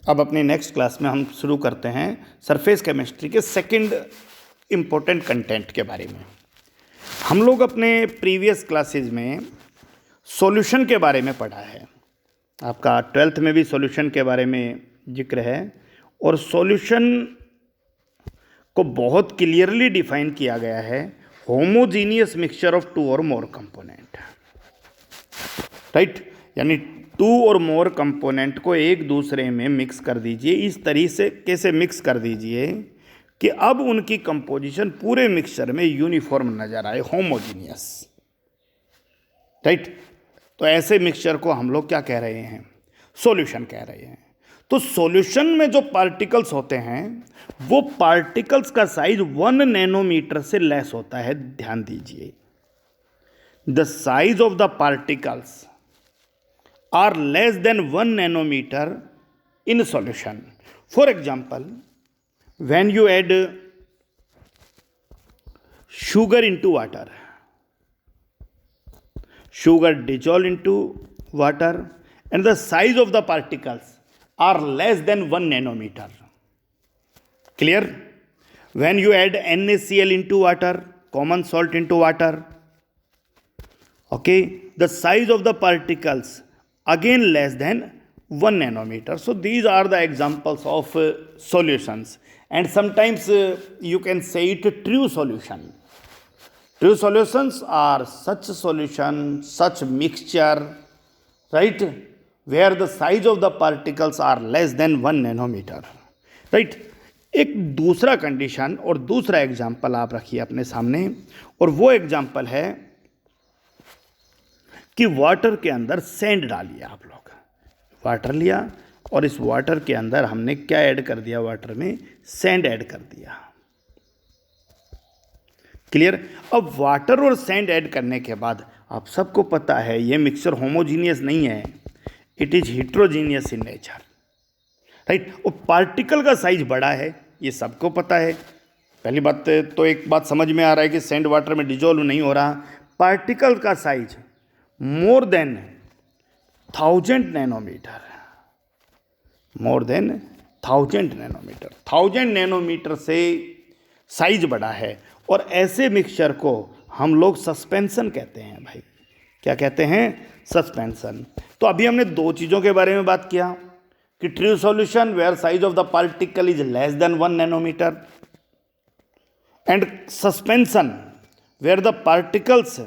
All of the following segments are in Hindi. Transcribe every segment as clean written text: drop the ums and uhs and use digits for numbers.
अब अपनी नेक्स्ट क्लास में हम शुरू करते हैं सरफेस केमिस्ट्री के सेकंड इम्पोर्टेंट कंटेंट के बारे में। हम लोग अपने प्रीवियस क्लासेस में सॉल्यूशन के बारे में पढ़ा है। आपका 12th में भी सॉल्यूशन के बारे में जिक्र है और सॉल्यूशन को बहुत क्लियरली डिफाइन किया गया है, होमोजीनियस मिक्सचर ऑफ टू और मोर कंपोनेंट, राइट। यानी टू और मोर कंपोनेंट को एक दूसरे में मिक्स कर दीजिए, इस तरीके से कैसे मिक्स कर दीजिए कि अब उनकी कंपोजिशन पूरे मिक्सचर में यूनिफॉर्म नजर आए, होमोजीनियस, राइट। तो ऐसे मिक्सचर को हम लोग क्या कह रहे हैं? सॉल्यूशन कह रहे हैं। तो सॉल्यूशन में जो पार्टिकल्स होते हैं वो पार्टिकल्स का साइज 1 नैनोमीटर से लेस होता है। ध्यान दीजिए, the size of the particles are less than 1 nanometer in solution. For example, when you add sugar into water, sugar dissolve into water and the size of the particles are less than 1 nanometer. Clear? When you add NaCl into water, common salt into water, okay, the size of the particles again less than 1 nanometer. So these are the examples of solutions, and sometimes you can say it true solution. True solutions are such solution, such mixture, right, where the size of the particles are less than 1 nanometer, right. एक दूसरा कंडीशन और दूसरा एग्जाम्पल आप रखिए अपने सामने, और वो एग्जाम्पल है कि वाटर के अंदर सैंड डालिए। आप लोग वाटर लिया और इस वाटर के अंदर हमने क्या ऐड कर दिया? वाटर में सैंड ऐड कर दिया। क्लियर? अब वाटर और सैंड ऐड करने के बाद आप सबको पता है ये मिक्सचर होमोजीनियस नहीं है, it is heterogeneous in nature, right. और पार्टिकल का साइज बड़ा है, ये सबको पता है। पहली बात तो एक बात समझ में आ रहा है कि सैंड वाटर में डिजोल्व नहीं हो रहा। पार्टिकल का size more than 1000 nanometre, more than 1000 nanometre, 1000 nanometre से साइज बड़ा है। और ऐसे मिक्सचर को हम लोग सस्पेंशन कहते हैं। भाई क्या कहते हैं? सस्पेंशन। तो अभी हमने दो चीज़ों के बारे में बात किया कि true solution where size of the particle is less than 1 nanometre, and suspension where the particles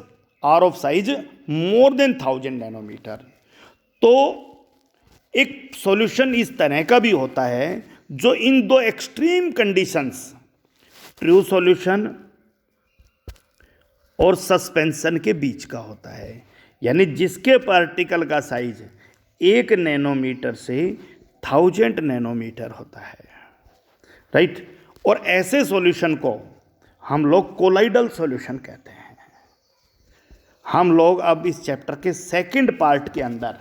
are of size more than 1000 nanometre. तो एक सॉल्यूशन इस तरह का भी होता है जो इन दो एक्सट्रीम कंडीशंस, ट्रू सॉल्यूशन और सस्पेंशन के बीच का होता है, यानी जिसके पार्टिकल का साइज 1 नैनोमीटर से 1000 नैनोमीटर होता है, राइट। और ऐसे सॉल्यूशन को हम लोग कोलाइडल सॉल्यूशन कहते हैं। हम लोग अब इस चैप्टर के सेकंड पार्ट के अंदर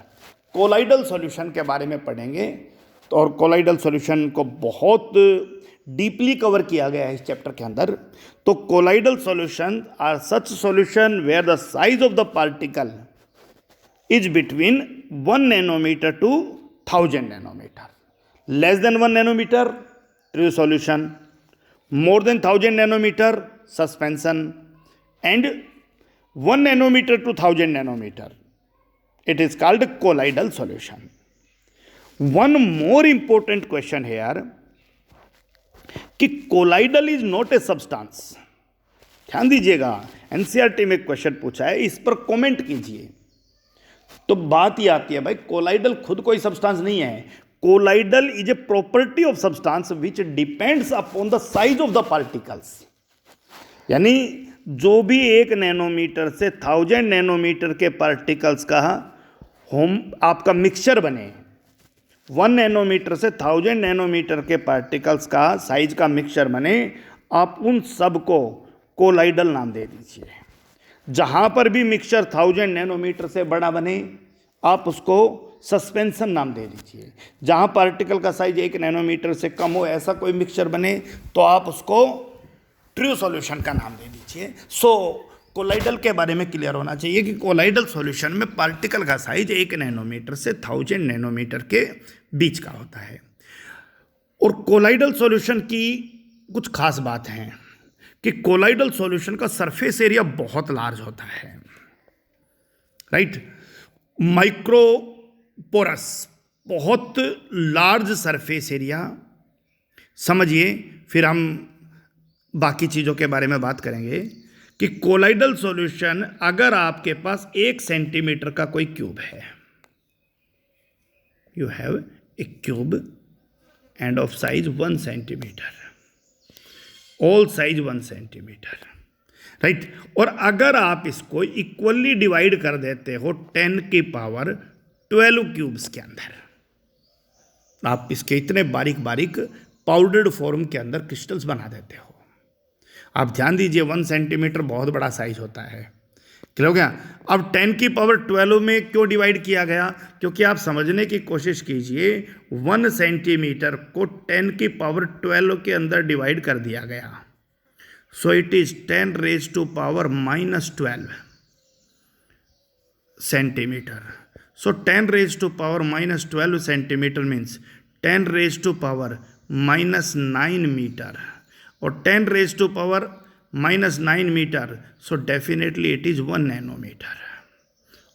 कोलाइडल सॉल्यूशन के बारे में पढ़ेंगे। तो और कोलाइडल सॉल्यूशन को बहुत डीपली कवर किया गया है इस चैप्टर के अंदर। तो colloidal solution are such solution where the size of the particle is between 1 nanometre to 1000 nanometre. Less than 1 nanometre true solution, more than 1000 nanometre suspension, and 1 nanometer to 1000 nanometer, it is called colloidal solution. One more important question here कि colloidal is not a substance. ध्यान दीजिएगा, एनसीईआरटी में क्वेश्चन पूछा है, इस पर कमेंट कीजिए। तो बात ये आती है भाई, कोलाइडल खुद कोई सब्सटेंस नहीं है। Colloidal is a property of substance which depends upon the size of the particles. यानी जो भी 1 नैनोमीटर से 1000 नैनोमीटर के पार्टिकल्स का आपका मिक्सचर बने, 1 नैनोमीटर से 1000 नैनोमीटर के पार्टिकल्स का साइज का मिक्सचर बने, आप उन सब को कोलाइडल नाम दे दीजिए। जहाँ पर भी मिक्सचर 1000 नैनोमीटर से बड़ा बने आप उसको सस्पेंशन नाम दे दीजिए। जहाँ पार्टिकल का साइज 1 नैनोमीटर से कम हो ऐसा कोई मिक्सचर बने तो आप उसको ट्रू सॉल्यूशन का नाम दे दीजिए। सो कोलाइडल के बारे में क्लियर होना चाहिए कि कोलाइडल सॉल्यूशन में पार्टिकल का साइज 1 नैनोमीटर से 1000 नैनोमीटर के बीच का होता है। और कोलाइडल सॉल्यूशन की कुछ खास बात है कि कोलाइडल सॉल्यूशन का सरफेस एरिया बहुत लार्ज होता है, राइट। माइक्रोपोरस, बहुत लार्ज सरफेस एरिया। समझिए, फिर हम बाकी चीज़ों के बारे में बात करेंगे कि कोलाइडल सॉल्यूशन, अगर आपके पास 1 सेंटीमीटर का कोई क्यूब है, you have a cube end of size 1 centimetre, all size 1 centimetre, right. और अगर आप इसको इक्वली डिवाइड कर देते हो 10 की पावर 12 क्यूब्स के अंदर, आप इसके इतने बारीक बारीक पाउडर्ड फॉर्म के अंदर क्रिस्टल्स बना देते हो। आप ध्यान दीजिए, 1 सेंटीमीटर बहुत बड़ा साइज होता है, क्लियर हो गया। अब 10 की पावर 12 में क्यों डिवाइड किया गया? क्योंकि आप समझने की कोशिश कीजिए, 1 सेंटीमीटर को 10 की पावर 12 के अंदर डिवाइड कर दिया गया, so it is 10 raise to power -12 centimetre. So 10 raise to power -12 centimetre means 10 raise to power -9 metre, और 10 raise to power -9 metre, so definitely it is 1 nanometre.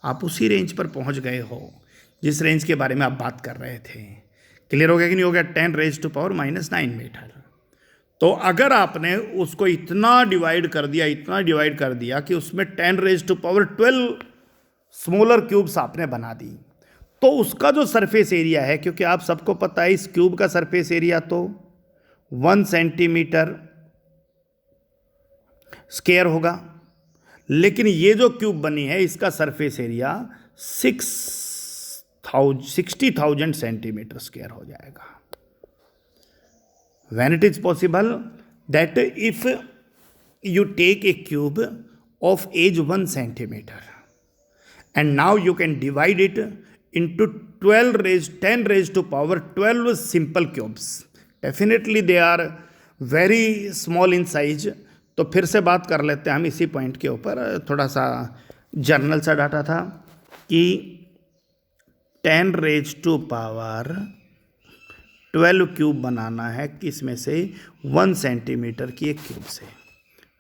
आप उसी रेंज पर पहुंच गए हो जिस रेंज के बारे में आप बात कर रहे थे। क्लियर हो गया कि नहीं हो गया? 10 रेज टू पावर -9 मीटर। तो अगर आपने उसको इतना डिवाइड कर दिया, इतना डिवाइड कर दिया कि उसमें 10 raise to power 12 smaller cubes आपने बना दी, तो उसका जो सरफेस एरिया है, क्योंकि आप सबको पता है इस क्यूब का सरफेस एरिया तो 1 सेंटीमीटर स्क्वायर होगा, लेकिन ये जो क्यूब बनी है इसका सरफेस एरिया 60,000 सेंटीमीटर स्क्वायर हो जाएगा। When it is possible that if you take a cube of age 1 centimeter and now you can divide it into 10 raised to power 12 simple cubes, definitely they are very small in size। तो फिर से बात कर लेते हैं हम इसी पॉइंट के ऊपर। थोड़ा सा जर्नल सा डाटा था कि 10 रेज टू पावर 12 क्यूब बनाना है, किस में से? 1 सेंटीमीटर की एक क्यूब से,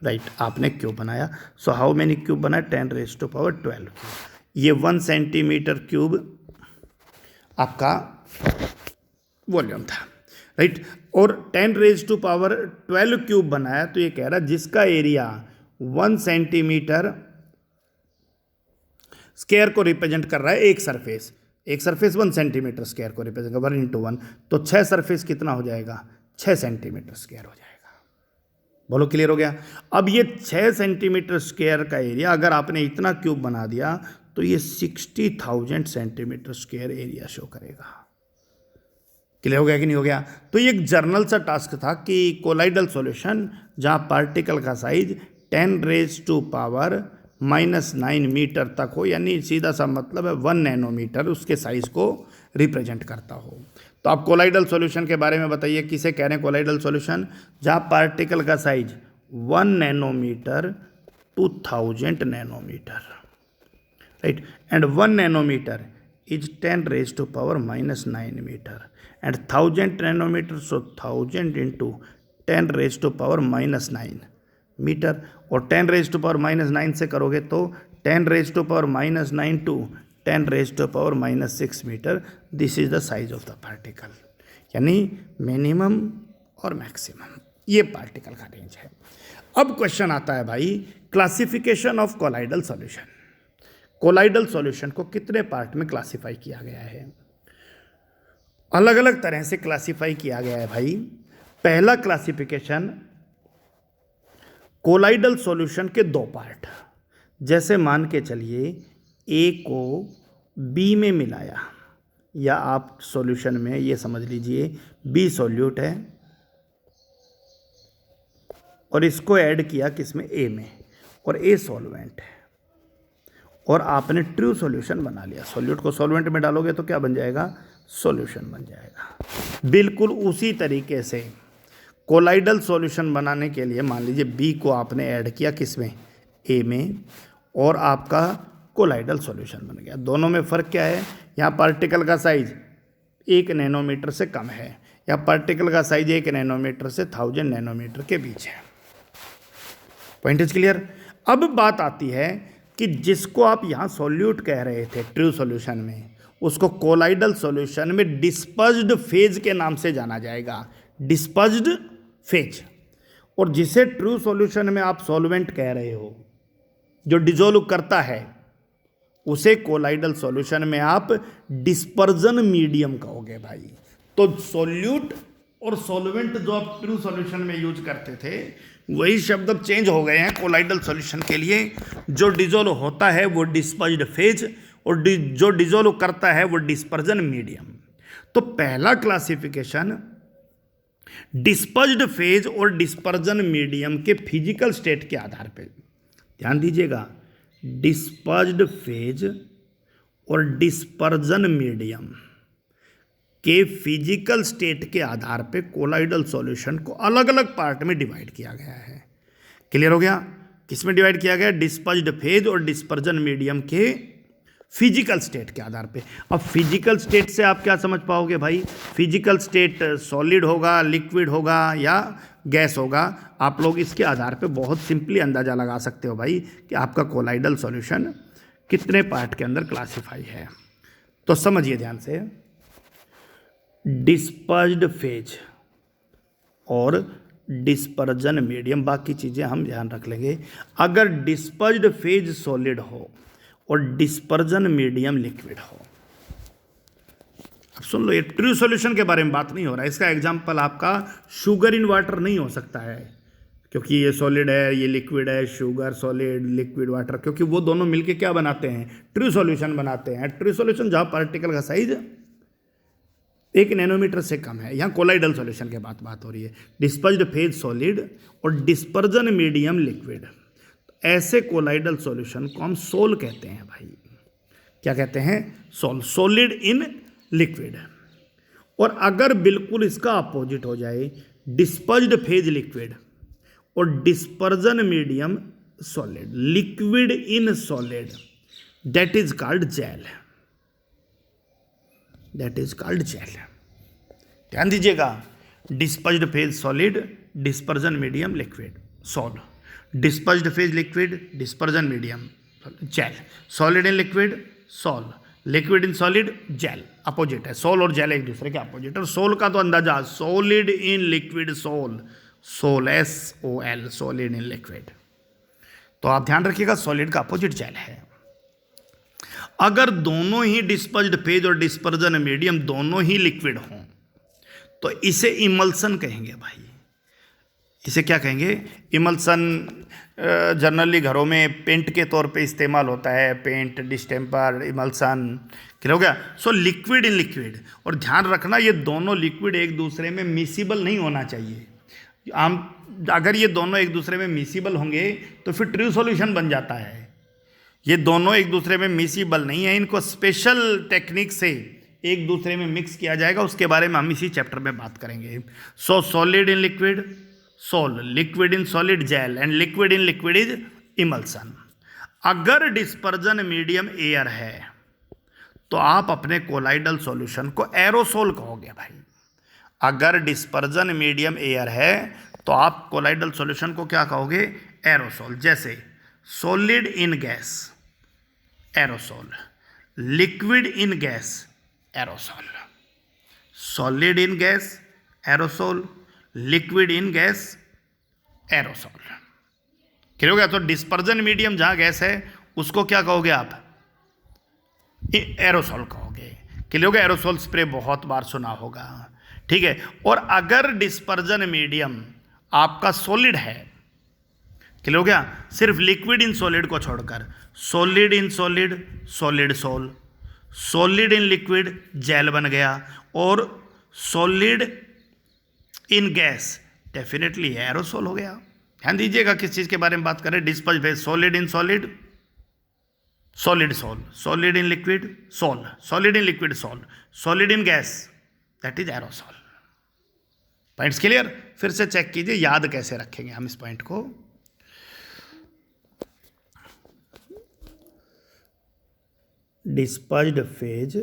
राइट। आपने क्यूब बनाया, सो हाउ मेनी क्यूब बना? 10 रेज टू पावर 12 क्यूब। ये 1 सेंटीमीटर क्यूब आपका वॉल्यूम था, राइट। और 10 रेज टू पावर 12 क्यूब बनाया, तो ये कह रहा है जिसका एरिया 1 सेंटीमीटर स्क्वायर को रिप्रेजेंट कर रहा है एक सरफेस 1 सेंटीमीटर स्क्वायर को रिप्रेजेंट कर 1 इंटू 1, तो 6 सरफेस कितना हो जाएगा? 6 सेंटीमीटर स्क्वायर हो जाएगा। बोलो, क्लियर हो गया? अब ये 6 सेंटीमीटर स्क्वायर का एरिया अगर आपने इतना क्यूब बना दिया तो ये 60,000 सेंटीमीटर स्क्वायर एरिया शो करेगा। क्लियर हो गया कि नहीं हो गया? तो ये एक जर्नल सा टास्क था कि कोलाइडल सॉल्यूशन जहाँ पार्टिकल का size 10 raise to power -9 metre तक हो, यानी सीधा सा मतलब है 1 नैनोमीटर उसके साइज को रिप्रेजेंट करता हो। तो आप कोलाइडल सॉल्यूशन के बारे में बताइए, किसे कह रहे हैं कोलाइडल सॉल्यूशन? जहाँ पार्टिकल का size 1 nanometre to 1000 nanometre, right. And 1 nanometre is 10 raise to power -9 metre, and 1000 nanometre, so 1000 into 10 raise to power -9 metre, और 10 रेज टू पावर -9 से करोगे तो 10 raise to power -9 to 10 raise to power -6 metre. This is the size of the particle, यानी मिनिमम और मैक्सिमम, ये पार्टिकल का रेंज है। अब क्वेश्चन आता है भाई, classification of colloidal solution. Colloidal solution को कितने पार्ट में क्लासिफाई किया गया है? अलग अलग तरह से क्लासिफाई किया गया है भाई। पहला क्लासिफिकेशन, कोलाइडल सॉल्यूशन के 2 पार्ट, जैसे मान के चलिए ए को बी में मिलाया, या आप सॉल्यूशन में ये समझ लीजिए बी सॉल्यूट है और इसको ऐड किया किसमें? ए में, और ए सॉल्वेंट है, और आपने ट्रू सॉल्यूशन बना लिया। सॉल्यूट को सॉल्वेंट में डालोगे तो क्या बन जाएगा? सॉल्यूशन बन जाएगा। बिल्कुल उसी तरीके से कोलाइडल सॉल्यूशन बनाने के लिए मान लीजिए बी को आपने ऐड किया किसमें? ए में, और आपका कोलाइडल सॉल्यूशन बन गया। दोनों में फ़र्क क्या है? यहाँ पार्टिकल का साइज 1 नैनोमीटर से कम है, या पार्टिकल का साइज 1 नैनोमीटर से 1000 नैनोमीटर के बीच है। Point is clear. अब बात आती है कि जिसको आप यहाँ सॉल्यूट कह रहे थे ट्रू सॉल्यूशन में, उसको कोलाइडल सॉल्यूशन में डिस्पर्स्ड फेज के नाम से जाना जाएगा, डिस्पर्स्ड फेज। और जिसे ट्रू सॉल्यूशन में आप सॉल्वेंट कह रहे हो, जो डिजोल्व करता है, उसे कोलाइडल सॉल्यूशन में आप डिस्पर्जन मीडियम कहोगे भाई। तो सॉल्यूट और सॉल्वेंट जो आप ट्रू सॉल्यूशन में यूज करते थे, वही शब्द अब चेंज हो गए हैं कोलाइडल सॉल्यूशन के लिए। जो डिजोल्व होता है वो डिस्पर्ज्ड फेज, और जो डिजोल्व करता है वो डिस्पर्जन मीडियम। तो पहला क्लासिफिकेशन डिस्पर्ज्ड फेज और डिस्पर्जन मीडियम के फिजिकल स्टेट के आधार पे, ध्यान दीजिएगा, डिस्पर्ज्ड फेज और डिस्पर्जन मीडियम के फिजिकल स्टेट के आधार पे कोलाइडल सॉल्यूशन को अलग अलग पार्ट में डिवाइड किया गया है। क्लियर हो गया? किसमें डिवाइड किया गया? डिस्पर्ज्ड फेज और डिस्पर्जन मीडियम के फिजिकल स्टेट के आधार पे। अब फिजिकल स्टेट से आप क्या समझ पाओगे भाई? फिजिकल स्टेट सॉलिड होगा, लिक्विड होगा या गैस होगा। आप लोग इसके आधार पे बहुत सिंपली अंदाज़ा लगा सकते हो भाई कि आपका कोलाइडल सॉल्यूशन कितने पार्ट के अंदर क्लासिफाई है। तो समझिए ध्यान से, डिस्पर्ज्ड फेज और डिस्पर्जन मीडियम, बाकी चीज़ें हम ध्यान रख लेंगे। अगर डिस्पर्ज्ड फेज सॉलिड हो और डिस्पर्जन मीडियम लिक्विड हो, अब सुन लो, ये ट्रू सॉल्यूशन के बारे में बात नहीं हो रहा है। इसका एग्जांपल आपका शुगर इन वाटर नहीं हो सकता है, क्योंकि ये सॉलिड है, ये लिक्विड है, शुगर सॉलिड, लिक्विड वाटर, क्योंकि वो दोनों मिलके क्या बनाते हैं? ट्रू सॉल्यूशन बनाते हैं। ट्रू सॉल्यूशन जहाँ पार्टिकल का साइज 1 नैनोमीटर से कम है। यहाँ कोलाइडल सॉल्यूशन के बात हो रही है। डिस्पर्ज्ड फेज सॉलिड और डिस्पर्जन मीडियम लिक्विड, ऐसे कोलाइडल सॉल्यूशन को हम सोल कहते हैं भाई। क्या कहते हैं? Sol, solid in liquid. और अगर बिल्कुल इसका अपोजिट हो जाए, डिस्पर्ज्ड फेज लिक्विड और dispersion medium solid, liquid in solid, that is called gel, that is called gel. ध्यान दीजिएगा, dispersed phase solid, dispersion medium liquid, sol, dispersed phase liquid, dispersion medium gel, solid in liquid sol, liquid in solid gel. Opposite है, सोल और जेल एक दूसरे के अपोजिट। और सोल का तो अंदाजा, solid in liquid sol, sol SOL, solid in liquid. तो आप ध्यान रखिएगा, सॉलिड का अपोजिट जेल है। अगर दोनों ही डिस्पर्ज्ड फेज और डिस्पर्जन मीडियम दोनों ही लिक्विड हों, तो इसे इमल्सन कहेंगे भाई। इसे क्या कहेंगे? इमल्सन जनरली घरों में पेंट के तौर पे इस्तेमाल होता है, पेंट, डिस्टेम्पर, इमल्सन। क्लियर हो गया? So liquid in liquid. और ध्यान रखना, ये दोनों लिक्विड एक दूसरे में मिसिबल नहीं होना चाहिए। अगर ये दोनों एक दूसरे में मिसिबल होंगे तो फिर ट्रू सॉल्यूशन बन जाता है। ये दोनों एक दूसरे में मिसिबल नहीं है, इनको स्पेशल टेक्निक से एक दूसरे में मिक्स किया जाएगा, उसके बारे में हम इसी चैप्टर में बात करेंगे। So solid in liquid sol, liquid in solid gel, and liquid in liquid is emulsion. अगर डिस्पर्जन मीडियम एयर है तो आप अपने कोलाइडल सॉल्यूशन को एरोसोल कहोगे भाई। अगर डिस्पर्जन मीडियम एयर है तो आप कोलाइडल सॉल्यूशन को क्या कहोगे? एरोसोल। जैसे solid in gas aerosol, liquid in gas aerosol, solid in gas aerosol, liquid in gas aerosol. Clear हो गया? तो डिस्पर्जन मीडियम जहां गैस है उसको क्या कहोगे आप? एरोसोल कहोगे। क्लियर हो गया? एरोसोल स्प्रे बहुत बार सुना होगा, ठीक है। और अगर डिस्पर्जन मीडियम आपका सॉलिड है, क्लियर हो गया, सिर्फ लिक्विड इन सॉलिड को छोड़कर, solid in solid solid sol, solid in liquid gel बन गया, और solid in gas definitely aerosol हो गया। ध्यान दीजिएगा किस चीज के बारे में बात करें? Disperse phase, solid in solid solid sol, solid in liquid sol, solid in liquid sol, solid in gas that is aerosol. Points clear? फिर से चेक कीजिए, याद कैसे रखेंगे हम इस पॉइंट को। डिस्पर्ज्ड phase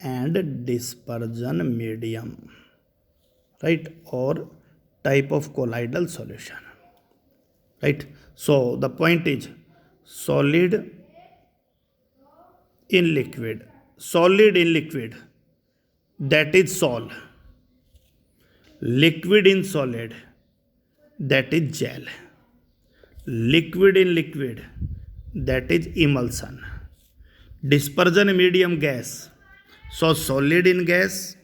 and dispersion medium, right, or type of colloidal solution, right? So the point is solid in liquid, that is sol, liquid in solid, that is gel, liquid in liquid, that is emulsion, dispersion medium gas, so solid in gas,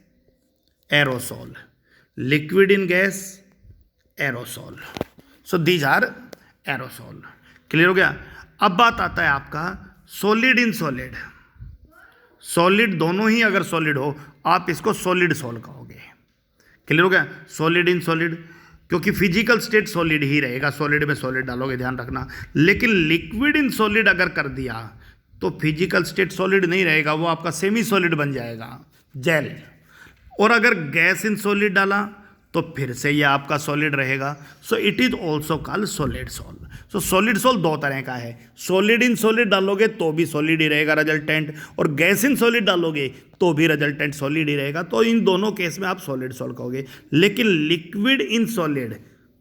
aerosol, liquid in gas, aerosol, so these are aerosol. Clear हो गया? अब बात आता है आपका सॉलिड इन सॉलिड, सॉलिड दोनों ही अगर सॉलिड हो आप इसको सॉलिड सोल कहोगे। क्लियर हो गया? सॉलिड इन सॉलिड, क्योंकि फिजिकल स्टेट सॉलिड ही रहेगा, सॉलिड में सॉलिड डालोगे, ध्यान रखना। लेकिन लिक्विड इन सॉलिड अगर कर दिया तो फिजिकल स्टेट सॉलिड नहीं रहेगा, वो आपका सेमी सॉलिड बन जाएगा, जेल। और अगर गैस इन सॉलिड डाला तो फिर से ये आपका सॉलिड रहेगा। सो it is also called solid sol. So solid sol दो तरह का है, सॉलिड इन सॉलिड डालोगे तो भी सॉलिड ही रहेगा रिजल्टेंट, और गैस इन सॉलिड डालोगे तो भी रिजल्टेंट सॉलिड ही रहेगा। तो इन दोनों केस में आप सॉलिड सोल कहोगे। लेकिन लिक्विड इन सॉलिड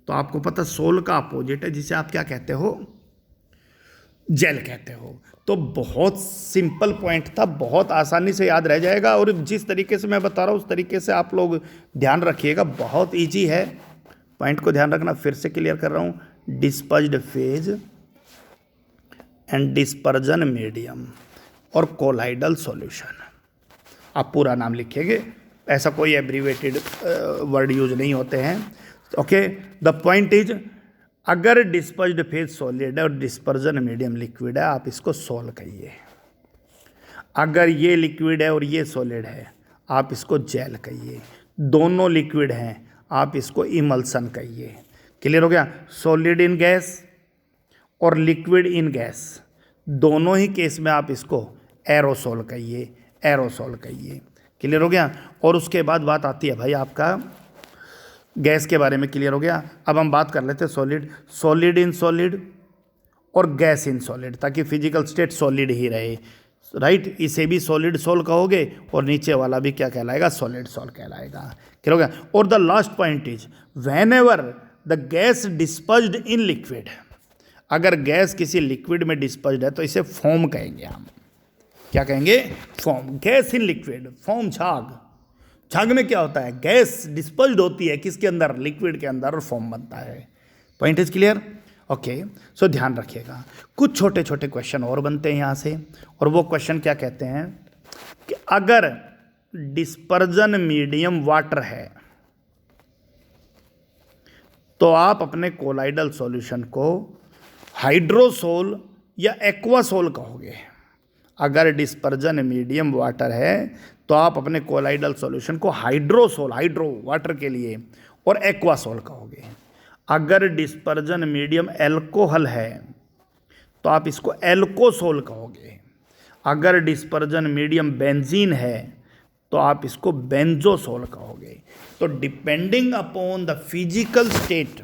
तो आपको पता सोल का अपोजिट है, जिसे आप क्या कहते हो? जेल कहते हो। तो बहुत सिंपल पॉइंट था, बहुत आसानी से याद रह जाएगा, और जिस तरीके से मैं बता रहा हूँ उस तरीके से आप लोग ध्यान रखिएगा, बहुत इजी है। पॉइंट को ध्यान रखना, फिर से क्लियर कर रहा हूँ, dispersed phase and dispersion medium और कोलाइडल सॉल्यूशन। आप पूरा नाम लिखेंगे, ऐसा कोई एब्रीवेटेड वर्ड यूज नहीं होते हैं। ओके, द पॉइंट इज अगर डिस्पर्स्ड फेज सॉलिड है और डिस्पर्जन मीडियम लिक्विड है, आप इसको सोल कहिए। अगर ये लिक्विड है और ये सॉलिड है, आप इसको जेल कहिए। दोनों लिक्विड हैं, आप इसको इमल्सन कहिए। क्लियर हो गया? सॉलिड इन गैस और लिक्विड इन गैस, दोनों ही केस में आप इसको एरोसोल कहिए, एरोसोल कहिए। क्लियर हो गया? और उसके बाद बात आती है भाई आपका गैस के बारे में। क्लियर हो गया? अब हम बात कर लेते हैं सॉलिड, सॉलिड इन सॉलिड और गैस इन सॉलिड, ताकि फिजिकल स्टेट सॉलिड ही रहे, राइट। इसे भी सॉलिड सोल कहोगे और नीचे वाला भी क्या कहलाएगा? सॉलिड सोल कहलाएगा। क्लियर हो गया? और the last point is when ever the gas dispersed in liquid, अगर गैस किसी लिक्विड में डिस्पर्स्ड है तो इसे फोम कहेंगे हम। क्या कहेंगे? Foam. Gas in liquid, foam झाग। झाग में क्या होता है? गैस डिस्पर्स्ड होती है किसके अंदर? लिक्विड के अंदर, और फॉर्म बनता है। Point is clear? ओके, सो ध्यान रखिएगा, कुछ छोटे छोटे क्वेश्चन और बनते हैं यहाँ से। और वो क्वेश्चन क्या कहते हैं कि अगर डिस्पर्जन मीडियम वाटर है तो आप अपने कोलाइडल सॉल्यूशन को हाइड्रोसोल या एक्वासोल कहोगे। अगर डिस्पर्जन मीडियम वाटर है तो आप अपने कोलाइडल सॉल्यूशन को हाइड्रोसोल, हाइड्रो वाटर के लिए, और एक्वासोल कहोगे। अगर डिस्पर्जन मीडियम एल्कोहल है तो आप इसको एल्कोसोल कहोगे। अगर डिस्पर्जन मीडियम बेंजीन है तो आप इसको बेंजोसोल कहोगे। तो depending upon the physical state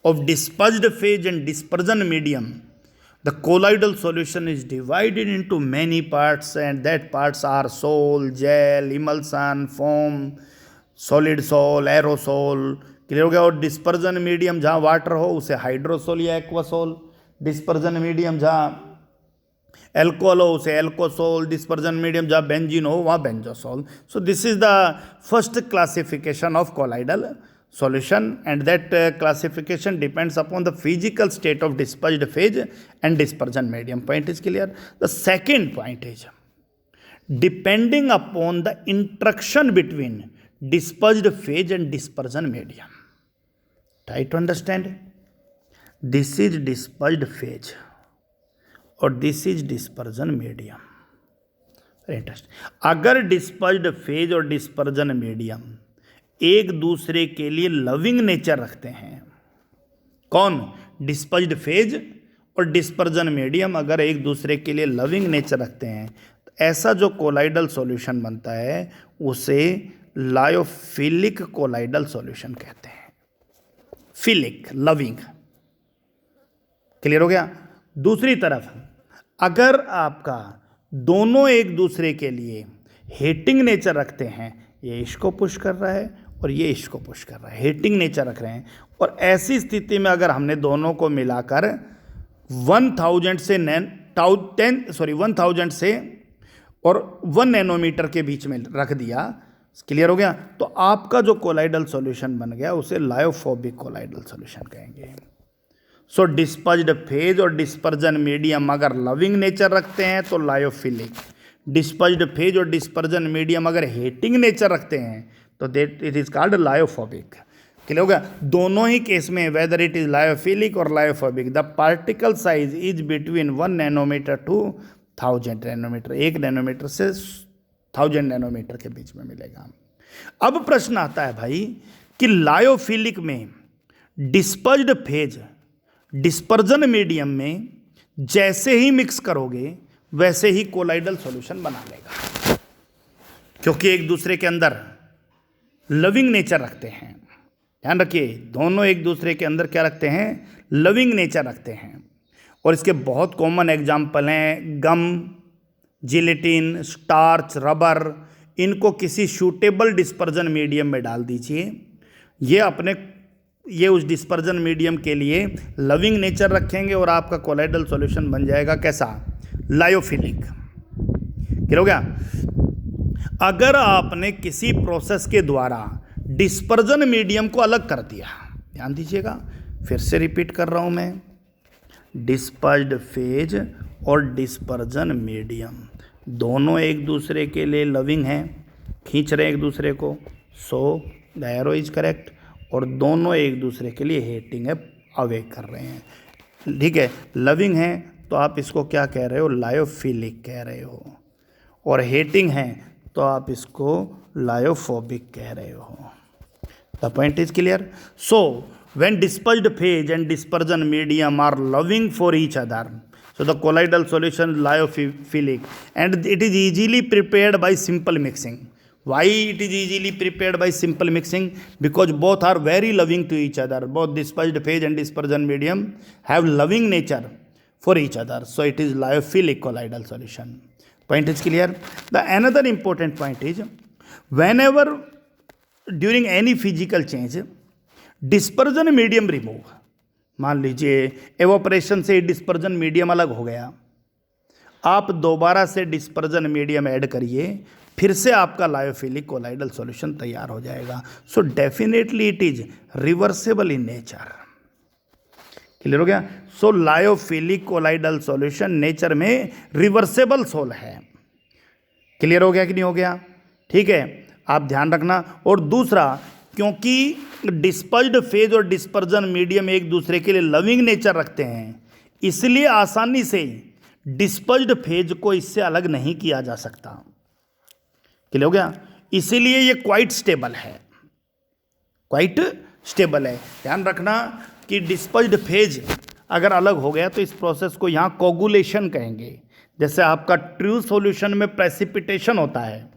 of dispersed phase and dispersion medium, the colloidal solution is divided into many parts, and that parts are sol, gel, emulsion, foam, solid sol, aerosol। Clear हो गया? और डिस्पर्जन मीडियम जहाँ वाटर हो उसे हाइड्रोसोल या एक्वासोल, डिस्पर्जन मीडियम जहाँ एल्कोहल हो उसे एल्कोसोल, डिस्पर्जन मीडियम जहाँ बेंजीन हो वहाँ बेंजोसोल। सो this is the first classification of colloidal solution, and that classification depends upon the physical state of dispersed phase and dispersion medium. Point is clear? The second point is depending upon the interaction between dispersed phase and dispersion medium. Try to understand. This is dispersed phase or this is dispersion medium. Very interesting. अगर dispersed phase और dispersion medium एक दूसरे के लिए लविंग नेचर रखते हैं, कौन? डिस्पर्स्ड फेज और डिस्पर्जन मीडियम अगर एक दूसरे के लिए लविंग नेचर रखते हैं तो ऐसा जो कोलाइडल सॉल्यूशन बनता है उसे लायोफिलिक कोलाइडल सॉल्यूशन कहते हैं। Philic, loving. क्लियर हो गया? दूसरी तरफ अगर आपका दोनों एक दूसरे के लिए हेटिंग नेचर रखते हैं, ये इसको पुश कर रहा है और ये इसको पुश कर रहा है, हेटिंग नेचर रख रहे हैं। और ऐसी स्थिति में अगर हमने दोनों को मिलाकर 1000 से और 1 नैनोमीटर के बीच में रख दिया, क्लियर हो गया, तो आपका जो कोलाइडल सॉल्यूशन बन गया उसे लायोफोबिक कोलाइडल सॉल्यूशन कहेंगे। सो डिस्पर्ज्ड फेज और डिस्पर्जन मीडियम अगर लविंग नेचर रखते हैं तो लायोफिलिक, डिस्पर्ज्ड फेज और डिस्पर्जन मीडियम अगर हेटिंग नेचर रखते हैं तो that it is called lyophobic. Clear हो गया, दोनों ही केस में वेदर इट इज लायोफिलिक और lyophobic the particle size is between 1 nanometre to 1000 nanometre, 1 nanometre से 1000 नैनोमीटर के बीच में मिलेगा। अब प्रश्न आता है भाई कि लायोफिलिक में डिस्पर्ज्ड फेज डिस्पर्जन मीडियम में जैसे ही मिक्स करोगे वैसे ही कोलाइडल सॉल्यूशन बना लेगा, क्योंकि एक दूसरे के अंदर लविंग नेचर रखते हैं। ध्यान रखिए, दोनों एक दूसरे के अंदर क्या रखते हैं, लविंग नेचर रखते हैं। और इसके बहुत कॉमन एग्जाम्पल हैं गम, जिलेटिन, स्टार्च, रबर। इनको किसी सूटेबल डिस्पर्जन मीडियम में डाल दीजिए, ये उस डिस्पर्जन मीडियम के लिए लविंग नेचर रखेंगे और आपका कोलाइडल सॉल्यूशन बन जाएगा कैसा, लायोफिलिक। क्लियर हो गया। अगर आपने किसी प्रोसेस के द्वारा डिस्पर्जन मीडियम को अलग कर दिया, ध्यान दीजिएगा, फिर से रिपीट कर रहा हूं मैं, डिस्पर्ज्ड फेज और डिस्पर्जन मीडियम दोनों एक दूसरे के लिए लविंग हैं, खींच रहे हैं एक दूसरे को, so the arrow is correct. और दोनों एक दूसरे के लिए हेटिंग है, अवे कर रहे हैं। ठीक है, लविंग है तो आप इसको क्या कह रहे हो, लायोफिलिक कह रहे हो, और हेटिंग है तो आप इसको लायोफोबिक कह रहे हो। The point is clear. So when dispersed phase and dispersion medium are loving for each other, so the colloidal solution is lyophilic and it is easily prepared by simple mixing. Why it is easily prepared by simple mixing? Because both are very loving to each other. Both dispersed phase and dispersion medium have loving nature for each other, so it is lyophilic colloidal solution. Point is clear. The another important point is whenever during any physical change dispersion medium remove, मान लीजिए एवोपरेशन से डिस्पर्जन मीडियम अलग हो गया, आप दोबारा से डिस्पर्जन मीडियम ऐड करिए, फिर से आपका लायोफिलिक कोलाइडल सॉल्यूशन तैयार हो जाएगा। सो definitely it is reversible in nature. Clear हो गया। सो लायोफिलिक कोलाइडल सॉल्यूशन नेचर में रिवर्सेबल सोल है। क्लियर हो गया कि नहीं हो गया? ठीक है, आप ध्यान रखना। और दूसरा, क्योंकि डिस्पर्ज्ड फेज और डिस्पर्जन मीडियम एक दूसरे के लिए लविंग नेचर रखते हैं, इसलिए आसानी से डिस्पर्ज्ड फेज को इससे अलग नहीं किया जा सकता। क्लियर हो गया। इसीलिए ये क्वाइट स्टेबल है, क्वाइट स्टेबल है। ध्यान रखना कि डिस्पर्ज्ड फेज अगर अलग हो गया तो इस प्रोसेस को यहाँ कोगुलेशन कहेंगे। जैसे आपका ट्रू सॉल्यूशन में प्रेसिपिटेशन होता है,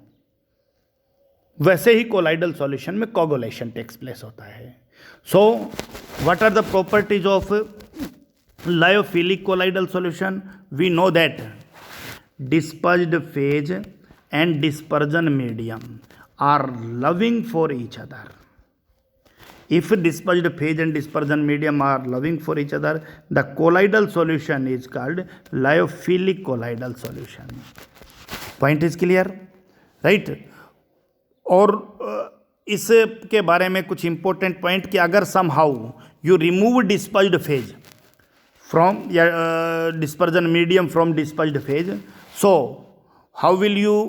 वैसे ही कोलाइडल सॉल्यूशन में कोगुलेशन टेक्स प्लेस होता है। So what are the properties of lyophilic colloidal solution? We know that dispersed phase and dispersion medium are loving for each other. If dispersed phase and dispersion medium are loving for each other, the colloidal solution is called lyophilic colloidal solution. Point is clear, right? और इसके बारे में कुछ इंपॉर्टेंट पॉइंट कि अगर somehow you remove dispersed phase from dispersion medium from dispersed phase, so how will you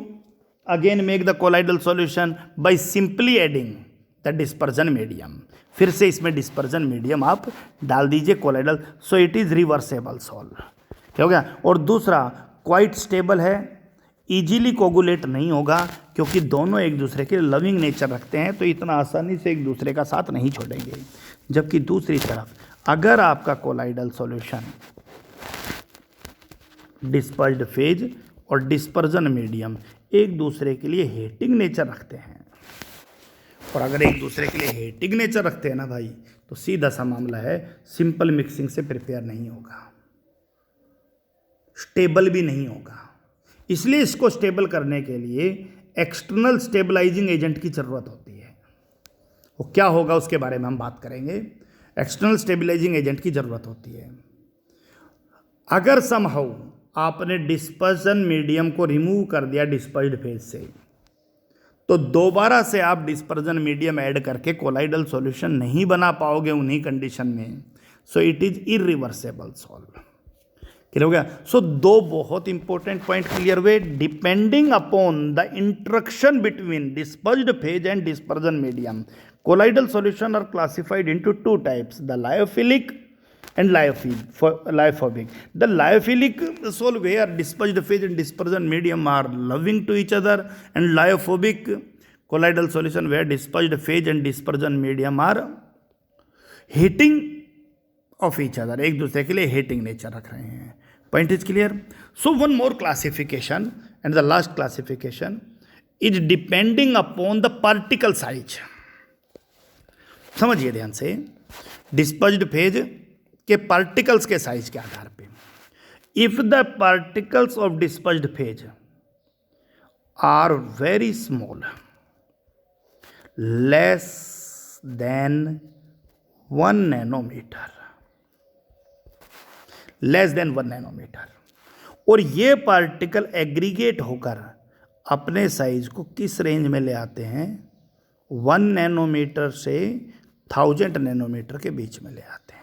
again make the colloidal solution? By simply adding the dispersion medium. फिर से इसमें डिस्पर्जन मीडियम आप डाल दीजिए colloidal, so it is reversible solve. क्या हो गया? और दूसरा, क्वाइट स्टेबल है, इजीली कोगुलेट नहीं होगा, क्योंकि दोनों एक दूसरे के लविंग नेचर रखते हैं, तो इतना आसानी से एक दूसरे का साथ नहीं छोड़ेंगे। जबकि दूसरी तरफ अगर आपका कोलाइडल सॉल्यूशन डिस्पर्ज्ड फेज और डिस्पर्जन मीडियम एक दूसरे के लिए हेटिंग नेचर रखते हैं, और अगर एक दूसरे के लिए हेटिंग नेचर रखते हैं ना भाई, तो सीधा सा मामला है, सिंपल मिक्सिंग से प्रिपेयर नहीं होगा, स्टेबल भी नहीं होगा। इसलिए इसको स्टेबल करने के लिए एक्सटर्नल स्टेबलाइजिंग एजेंट की ज़रूरत होती है। वो क्या होगा उसके बारे में हम बात करेंगे। एक्सटर्नल स्टेबलाइजिंग एजेंट की ज़रूरत होती है। अगर समहाउ आपने डिस्पर्जन मीडियम को रिमूव कर दिया डिस्पर्स्ड फेज से, तो दोबारा से आप डिस्पर्जन मीडियम ऐड करके कोलाइडल सॉल्यूशन नहीं बना पाओगे उन्हीं कंडीशन में। So it is irreversible solve. Clear हो गया। सो दो बहुत इंपॉर्टेंट पॉइंट क्लियर हुए। Depending upon the interaction between dispersed phase and dispersion medium, colloidal solution are classified into two types, the lyophilic and lyophilic. The lyophilic solve where dispersed phase and dispersion medium are loving to each other, and lyophobic colloidal solution where dispersed phase and dispersion medium are hating of each other, एक दूसरे के लिए hating nature रख रहे हैं। Point is clear? So one more classification, and the last classification is depending upon the particle size. समझिए ध्यान से, dispersed phase के पार्टिकल्स के साइज के आधार पे, if the particles of dispersed phase are very small, less than 1 nanometre, less than 1 nanometre, और ये पार्टिकल एग्रीगेट होकर अपने साइज को किस रेंज में ले आते हैं, 1 नैनोमीटर से 1000 नैनोमीटर के बीच में ले आते हैं।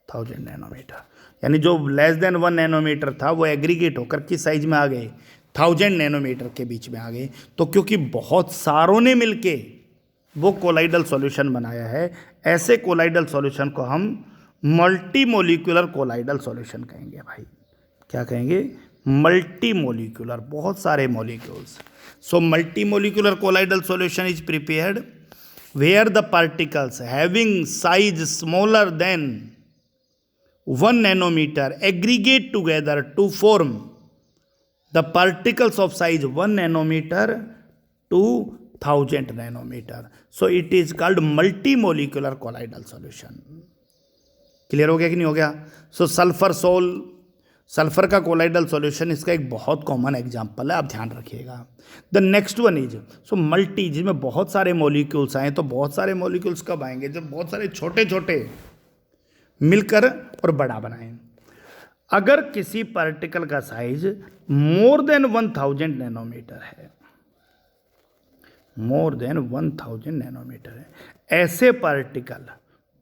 1000 नैनोमीटर, यानी जो लेस देन 1 नैनोमीटर था वो एग्रीगेट होकर किस साइज में आ गए, 1000 नैनोमीटर के बीच में आ गए। तो क्योंकि बहुत सारों ने मिलके वो कोलाइडल सॉल्यूशन बनाया है, ऐसे कोलाइडल सॉल्यूशन को हम मल्टी मोलिकुलर कोलाइडल सॉल्यूशन कहेंगे। भाई क्या कहेंगे, मल्टी मोलिकुलर, बहुत सारे molecules. So multi molecular colloidal solution is prepared where the particles having size smaller than 1 nanometer aggregate together to form the particles of size 1 nanometer to 1000 nanometer. So it is called multimolecular colloidal solution. Clear हो गया कि नहीं हो गया। सो सल्फर का कोलाइडल सॉल्यूशन इसका एक बहुत कॉमन एग्जांपल है, आप ध्यान रखिएगा। The next one is so multi, जिसमें बहुत सारे मॉलिक्यूल्स आए। तो बहुत सारे मॉलिक्यूल्स कब आएंगे, जब बहुत सारे छोटे छोटे मिलकर और बड़ा बनाएं। अगर किसी पार्टिकल का साइज मोर देन 1000 नैनोमीटर है, मोर देन 1000 नैनोमीटर है, ऐसे पार्टिकल,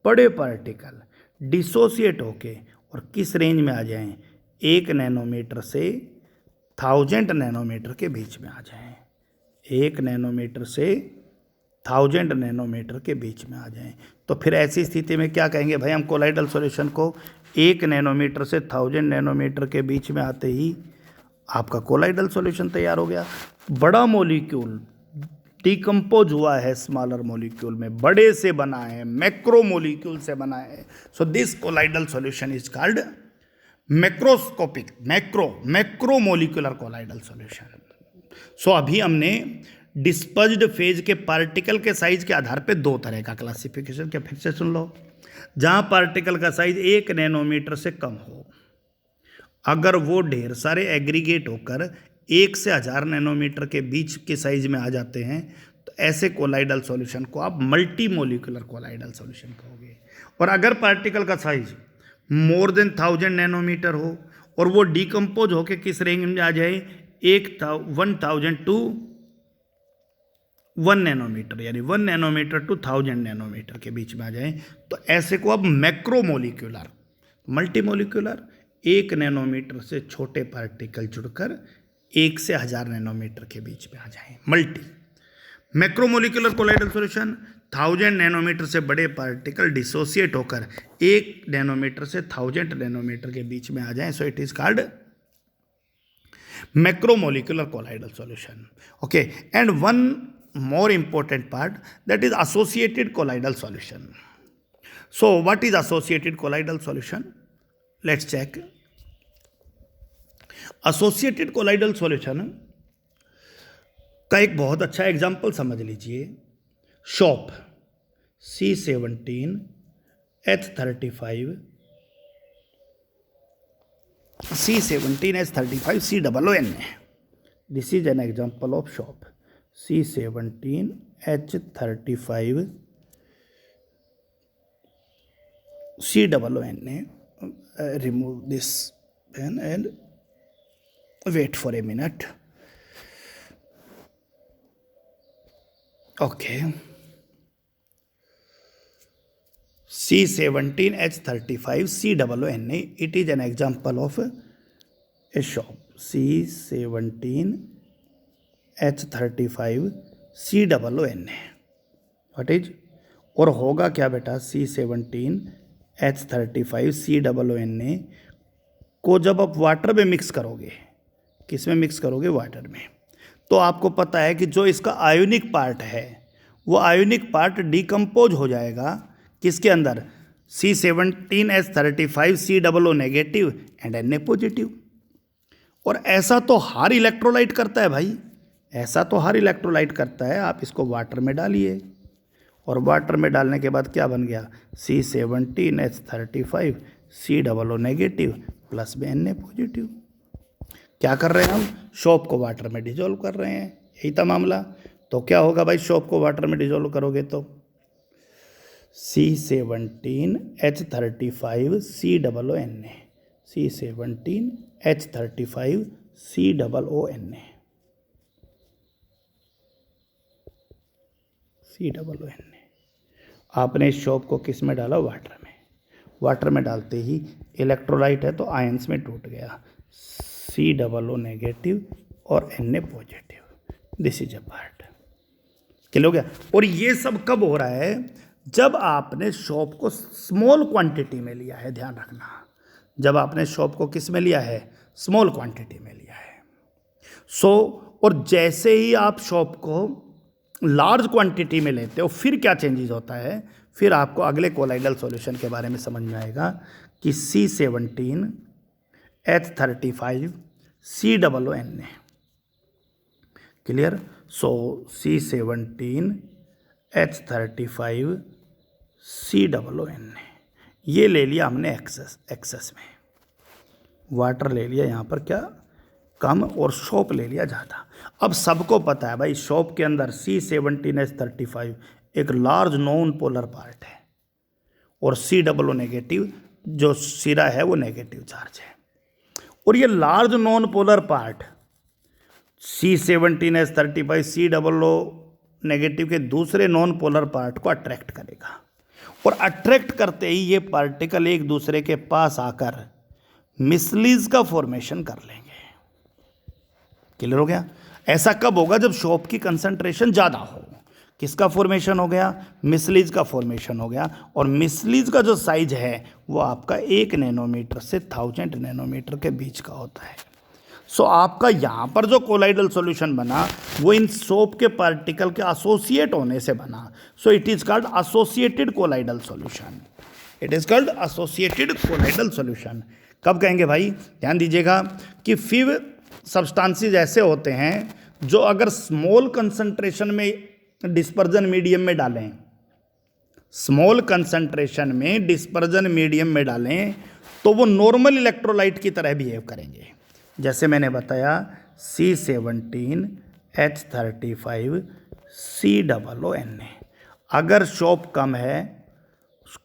बड़े पार्टिकल डिसोसिएट होके और किस रेंज में आ जाएं, 1 नैनोमीटर से 1000 नैनोमीटर के बीच में आ जाएं, 1 नैनोमीटर से 1000 नैनोमीटर के बीच में आ जाएं। तो फिर ऐसी स्थिति में क्या कहेंगे भाई, हम कोलाइडल सॉल्यूशन को 1 नैनोमीटर से 1000 नैनोमीटर के बीच में आते ही आपका कोलाइडल सॉल्यूशन तैयार हो गया। बड़ा मॉलिक्यूल डिकम्पोज हुआ है स्मॉलर मॉलिक्यूल में, बड़े से बना है, मैक्रो मॉलिक्यूल से बना है। So this colloidal solution is called macroscopic, macro molecular colloidal solution. So अभी हमने डिस्पर्स्ड फेज के पार्टिकल के साइज के आधार पे 2 तरह का क्लासिफिकेशन किया, फिर से सुन लो। जहां पार्टिकल का साइज 1 नैनोमीटर से कम हो, अगर वो ढेर सारे एग्रीगेट होकर 1 से 1000 नैनोमीटर के बीच के साइज में आ जाते हैं, तो ऐसे कोलाइडल सॉल्यूशन को आप मल्टी मोलिकुलर कोलाइडल सॉल्यूशन कहोगे। और अगर पार्टिकल का साइज मोर देन 1000 नैनोमीटर हो और वो डिकम्पोज होकर किस रेंज में आ जाए, 1000 टू 1 नैनोमीटर, यानी 1 नैनोमीटर टू 1000 नैनोमीटर के बीच में आ जाए, तो ऐसे को अब macro molecular, multi molecular, 1 nanometre से छोटे पार्टिकल जुड़कर 1 से 1000 नैनोमीटर के बीच में आ जाएं, multi. Macromolecular colloidal solution 1000 nanometre से बड़े पार्टिकल डिसोसिएट होकर 1 नैनोमीटर से 1000 नैनोमीटर के बीच में आ जाएं, सो it is called macromolecular colloidal solution. Okay, and one more important part, that is associated colloidal solution. So what is associated colloidal solution? Let's check. Associated colloidal solution का एक बहुत अच्छा एग्जाम्पल समझ लीजिए, shop C17 H35 C17 H35 COON है। This is an example of shop. C17H35 COONA. Remove this pen and wait for a minute. Okay. C17H35 COONA. It is an example of a shop. C17H35 COONA. What is? और होगा क्या बेटा? C17H35 COONA को जब आप वाटर में मिक्स करोगे, किस में मिक्स करोगे? वाटर में, तो आपको पता है कि जो इसका आयोनिक पार्ट है वो आयोनिक पार्ट डिकम्पोज हो जाएगा किसके अंदर? C17H35 COO negative and Na positive. और ऐसा तो हर इलेक्ट्रोलाइट करता है भाई, ऐसा तो हर इलेक्ट्रोलाइट करता है। आप इसको वाटर में डालिए और वाटर में डालने के बाद क्या बन गया? C17H35 COO नेगेटिव प्लस में Na पॉजिटिव। क्या कर रहे हैं हम? शॉप को वाटर में डिजोल्व कर रहे हैं, यही था मामला। तो क्या होगा भाई? शॉप को वाटर में डिजोल्व करोगे तो C17H35 COONA, C17H35 COONA, COONA। आपने इस शॉप को किस में डाला? वाटर में। वाटर में डालते ही इलेक्ट्रोलाइट है तो आयंस में टूट गया, COO नेगेटिव और Na positive. This is a part. Clear हो गया? और ये सब कब हो रहा है? जब आपने शॉप को स्मॉल क्वांटिटी में लिया है। ध्यान रखना, जब आपने शॉप को किस में लिया है? स्मॉल क्वांटिटी में लिया है। और जैसे ही आप शॉप को लार्ज क्वांटिटी में लेते हो फिर क्या चेंजेस होता है? फिर आपको अगले कोलाइडल सॉल्यूशन के बारे में समझ में आएगा कि C17H35 COONA। Clear? C17H35 COONA ये ले लिया हमने एक्सेस में, वाटर ले लिया यहाँ पर क्या? कम, और शॉप ले लिया ज़्यादा। अब सबको पता है भाई शॉप के अंदर C17H35 एक लार्ज नॉन पोलर पार्ट है और COO नेगेटिव जो सिरा है वो नेगेटिव चार्ज है। और ये large non polar part C17H35 COO negative के दूसरे नॉन पोलर पार्ट को अट्रैक्ट करेगा और अट्रैक्ट करते ही ये पार्टिकल एक दूसरे के पास आकर मिसलीज का फॉर्मेशन कर लेंगे। क्लियर हो गया? ऐसा कब होगा? जब शॉप की कंसंट्रेशन ज़्यादा हो। किसका फॉर्मेशन हो गया? मिसलीज का फॉर्मेशन हो गया। और मिसलीज का जो साइज है वो आपका 1 नैनोमीटर से 1000 नैनोमीटर के बीच का होता है। आपका यहाँ पर जो कोलाइडल सॉल्यूशन बना वो इन सोप के पार्टिकल के एसोसिएट होने से बना। It is called associated colloidal solution. It is called associated colloidal solution. कब कहेंगे भाई? ध्यान दीजिएगा कि फिर सब्सटेंसेस ऐसे होते हैं जो अगर स्मॉल कंसंट्रेशन में डिस्पर्जन मीडियम में डालें, स्मॉल कंसंट्रेशन में डिस्पर्जन मीडियम में डालें तो वो नॉर्मल इलेक्ट्रोलाइट की तरह बिहेव करेंगे। जैसे मैंने बताया C17H35 COONA। अगर शॉप कम है,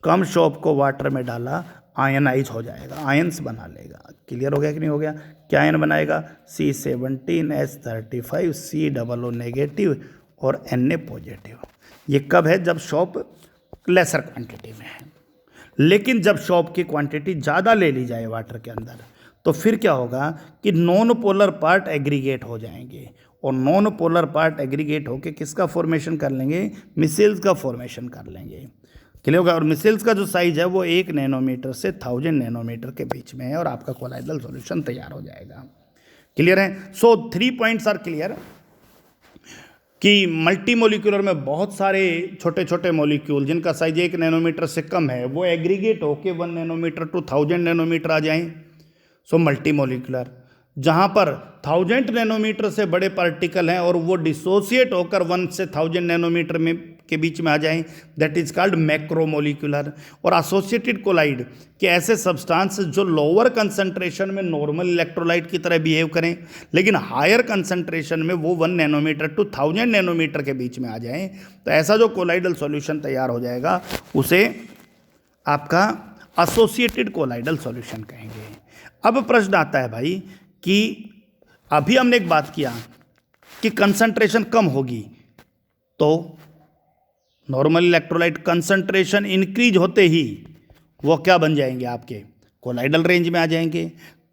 कम शॉप को वाटर में डाला, आयनाइज हो जाएगा, आयंस बना लेगा। क्लियर हो गया कि नहीं हो गया? क्या आयन बनाएगा? C17H35 COO नेगेटिव और Na पॉजिटिव। ये कब है? जब शॉप लेसर क्वांटिटी में है। लेकिन जब शॉप की क्वांटिटी ज़्यादा ले ली जाए वाटर के अंदर तो फिर क्या होगा कि नॉन पोलर पार्ट एग्रीगेट हो जाएंगे और नॉन पोलर पार्ट एग्रीगेट होकर किसका फॉर्मेशन कर लेंगे? मिसेल्स का फॉर्मेशन कर लेंगे। क्लियर होगा? और मिसेल्स का जो साइज है वो 1 नैनोमीटर से 1000 नैनोमीटर के बीच में है और आपका कोलाइडल सॉल्यूशन तैयार हो जाएगा। क्लियर है? 3 पॉइंट्स आर क्लियर कि मल्टी मोलिकुलर में बहुत सारे छोटे छोटे मॉलिक्यूल जिनका साइज 1 नैनोमीटर से कम है वो एग्रीगेट होके 1 नैनोमीटर टू 1000 नैनोमीटर आ जाएं। मल्टी मोलिकुलर जहाँ पर 1000 नैनोमीटर से बड़े पार्टिकल हैं और वो डिसोसिएट होकर 1 से 1000 नैनोमीटर में के बीच में आ जाएं, दैट इज कॉल्ड मैक्रोमोलिकुलर। और एसोसिएटेड कोलाइड के ऐसे सब्सटेंस जो लोअर कंसंट्रेशन में नॉर्मल इलेक्ट्रोलाइट की तरह बिहेव करें, लेकिन हायर कंसंट्रेशन में वो 1 नैनोमीटर टू 1000 नैनोमीटर के बीच में आ जाएं, तो ऐसा जो कोलाइडल सॉल्यूशन तैयार हो जाएगा उसे आपका एसोसिएटेड कोलाइडल सॉल्यूशन कहेंगे। अब प्रश्न आता है भाई कि अभी हमने एक बात किया कि कंसंट्रेशन कम होगी तो नॉर्मल इलेक्ट्रोलाइट कंसंट्रेशन इंक्रीज होते ही वो क्या बन जाएंगे, आपके कोलाइडल रेंज में आ जाएंगे।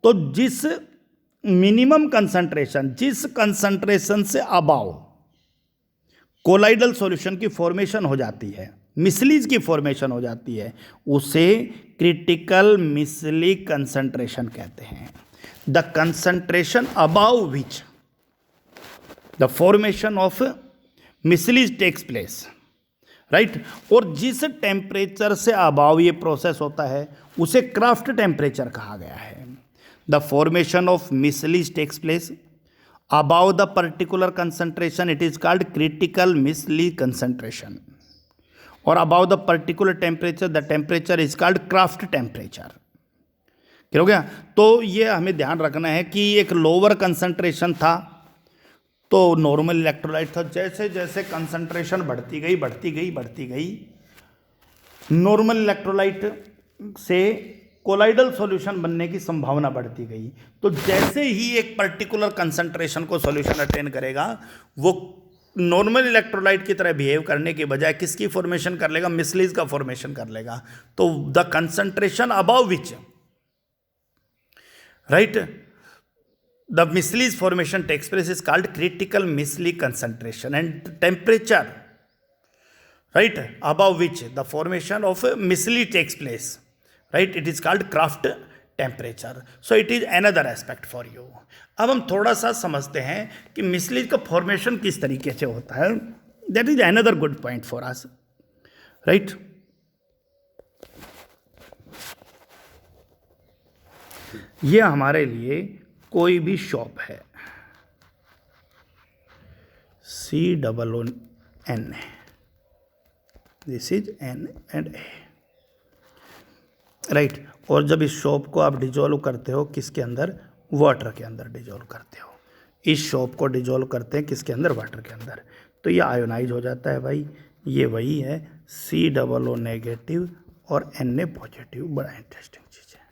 तो जिस मिनिमम कंसंट्रेशन, जिस कंसंट्रेशन से अबाव कोलाइडल सॉल्यूशन की फॉर्मेशन हो जाती है, मिसलीज की फॉर्मेशन हो जाती है, उसे क्रिटिकल मिसली कंसंट्रेशन कहते हैं। The concentration above which the formation of micelles takes place, right. और जिस टेम्परेचर से अबाव ये प्रोसेस होता है उसे क्राफ्ट टेम्परेचर कहा गया है। The formation of micelles takes place above the particular concentration, it is called critical misli concentration, और above the particular temperature, the temperature is called Kraft temperature। क्या हो गया? तो ये हमें ध्यान रखना है कि एक लोअर कंसंट्रेशन था तो नॉर्मल इलेक्ट्रोलाइट था, जैसे जैसे कंसंट्रेशन बढ़ती गई नॉर्मल इलेक्ट्रोलाइट से कोलाइडल सॉल्यूशन बनने की संभावना बढ़ती गई। तो जैसे ही एक पर्टिकुलर कंसंट्रेशन को सॉल्यूशन अटेन करेगा, वो नॉर्मल इलेक्ट्रोलाइट की तरह बिहेव करने के बजाय किसकी फॉर्मेशन कर लेगा, मिसलीज का फॉर्मेशन कर लेगा। तो the concentration above which, right, the micelles formation takes place is called critical micelle concentration, and temperature, right, above which the formation of misli takes place, right, it is called Kraft temperature। so it is another aspect for you। अब हम थोड़ा सा समझते हैं कि मिसली का फॉर्मेशन किस तरीके से होता है, that is another good point for us, right। ये हमारे लिए कोई भी शॉप है, COON, this is N and A, right. और जब इस शॉप को आप डिजोल्व करते हो किसके अंदर, वाटर के अंदर डिजोल्व करते हो। इस शॉप को डिजोल्व करते हैं किसके अंदर, वाटर के अंदर, तो ये आयोनाइज हो जाता है भाई। ये वही है COO नेगेटिव और Na पॉजिटिव। बड़ा इंटरेस्टिंग चीज़ है,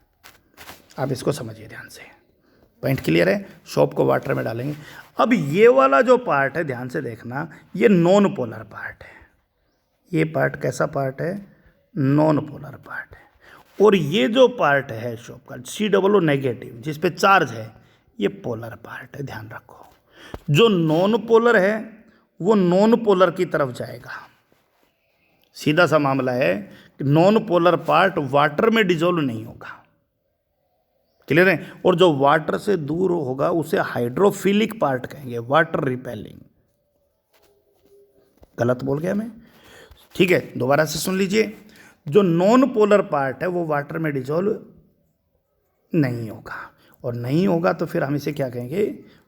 आप इसको समझिए ध्यान से। पॉइंट क्लियर है? शॉप को वाटर में डालेंगे। अब ये वाला जो पार्ट है, ध्यान से देखना, ये नॉन पोलर पार्ट है। ये पार्ट कैसा पार्ट है, नॉन पोलर पार्ट है। और ये जो पार्ट है शॉप का COO नेगेटिव, जिस पे चार्ज है, ये पोलर पार्ट है, ध्यान रखो। जो नॉन पोलर है वो नॉन पोलर की तरफ जाएगा। सीधा सा मामला है कि नॉन पोलर पार्ट वाटर में डिजोल्व नहीं होगा, क्लियर है। और जो वाटर से दूर होगा उसे हाइड्रोफिलिक पार्ट कहेंगे, वाटर रिपेलिंग। गलत बोल गया मैं? ठीक है, दोबारा से सुन लीजिए। जो नॉन पोलर पार्ट है वो वाटर में डिजोल्व नहीं होगा, और नहीं होगा तो फिर हम इसे क्या कहेंगे,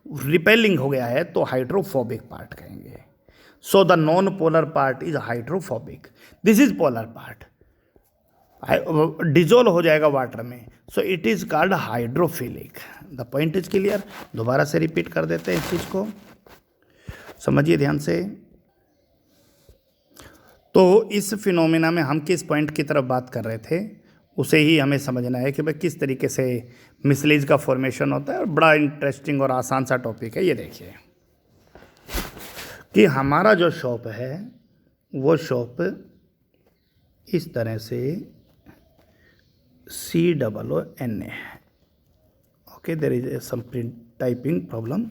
रिपेलिंग हो गया है तो हाइड्रोफोबिक पार्ट कहेंगे। So the non polar part is hydrophobic, this is polar part, dissolve हो जाएगा वाटर में, so it is called hydrophilic. The point is clear? दोबारा से रिपीट कर देते हैं इस चीज़ को, समझिए ध्यान से। तो इस फिनोमेना में हम किस पॉइंट की तरफ बात कर रहे थे, उसे ही हमें समझना है कि भाई किस तरीके से मिसलीज का फॉर्मेशन होता है। और बड़ा इंटरेस्टिंग और आसान सा टॉपिक है। ये देखिए कि हमारा जो शॉप है वो शॉप इस तरह से COON है, okay, there is some print typing problem,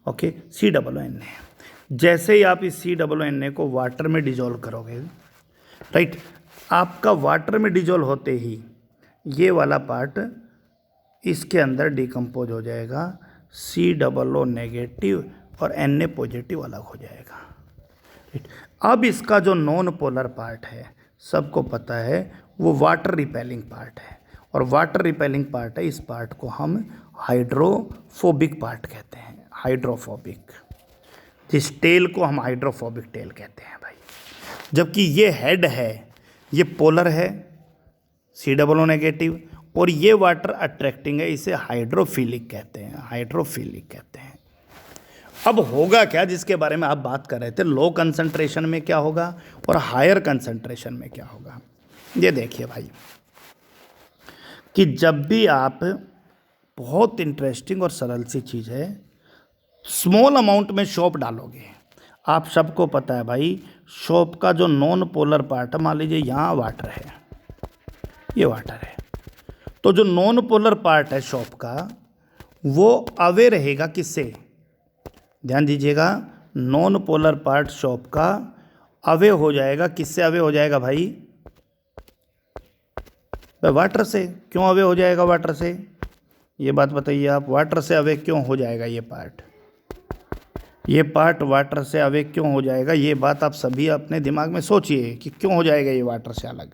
okay, COON है। जैसे ही आप इस COON को वाटर में डिजोल्व करोगे, राइट, आपका वाटर में डिजोल्व होते ही ये वाला पार्ट इसके अंदर डिकम्पोज हो जाएगा, COO नेगेटिव और Na पॉजिटिव अलग हो जाएगा, राइट। अब इसका जो नॉन पोलर पार्ट है, सबको पता है, वो वाटर रिपेलिंग पार्ट है, और वाटर रिपेलिंग पार्ट है, इस पार्ट को हम हाइड्रोफोबिक पार्ट कहते हैं, हाइड्रोफोबिक। जिस टेल को हम हाइड्रोफोबिक टेल कहते हैं भाई। जबकि ये हेड है, ये पोलर है COO नेगेटिव, और ये वाटर अट्रैक्टिंग है, इसे हाइड्रोफिलिक कहते हैं, हाइड्रोफिलिक कहते हैं। अब होगा क्या जिसके बारे में आप बात कर रहे थे, लो कंसंट्रेशन में क्या होगा और हायर कंसंट्रेशन में क्या होगा। ये देखिए भाई कि जब भी आप, बहुत इंटरेस्टिंग और सरल सी चीज़ है, स्मॉल अमाउंट में सोप डालोगे, आप सबको पता है भाई सोप का जो नॉन पोलर पार्ट है, मान लीजिए यहाँ वाटर है, ये वाटर है, तो जो नॉन पोलर पार्ट है सोप का वो अवे रहेगा किससे, ध्यान दीजिएगा, नॉन पोलर पार्ट सोप का अवे हो जाएगा, किससे अवे हो जाएगा भाई, वाटर से। क्यों अवे हो जाएगा वाटर से, ये बात बताइए आप, वाटर से अवे क्यों हो जाएगा ये पार्ट, ये पार्ट वाटर से अवे क्यों हो जाएगा, ये बात आप सभी अपने दिमाग में सोचिए कि क्यों हो जाएगा ये वाटर से अलग।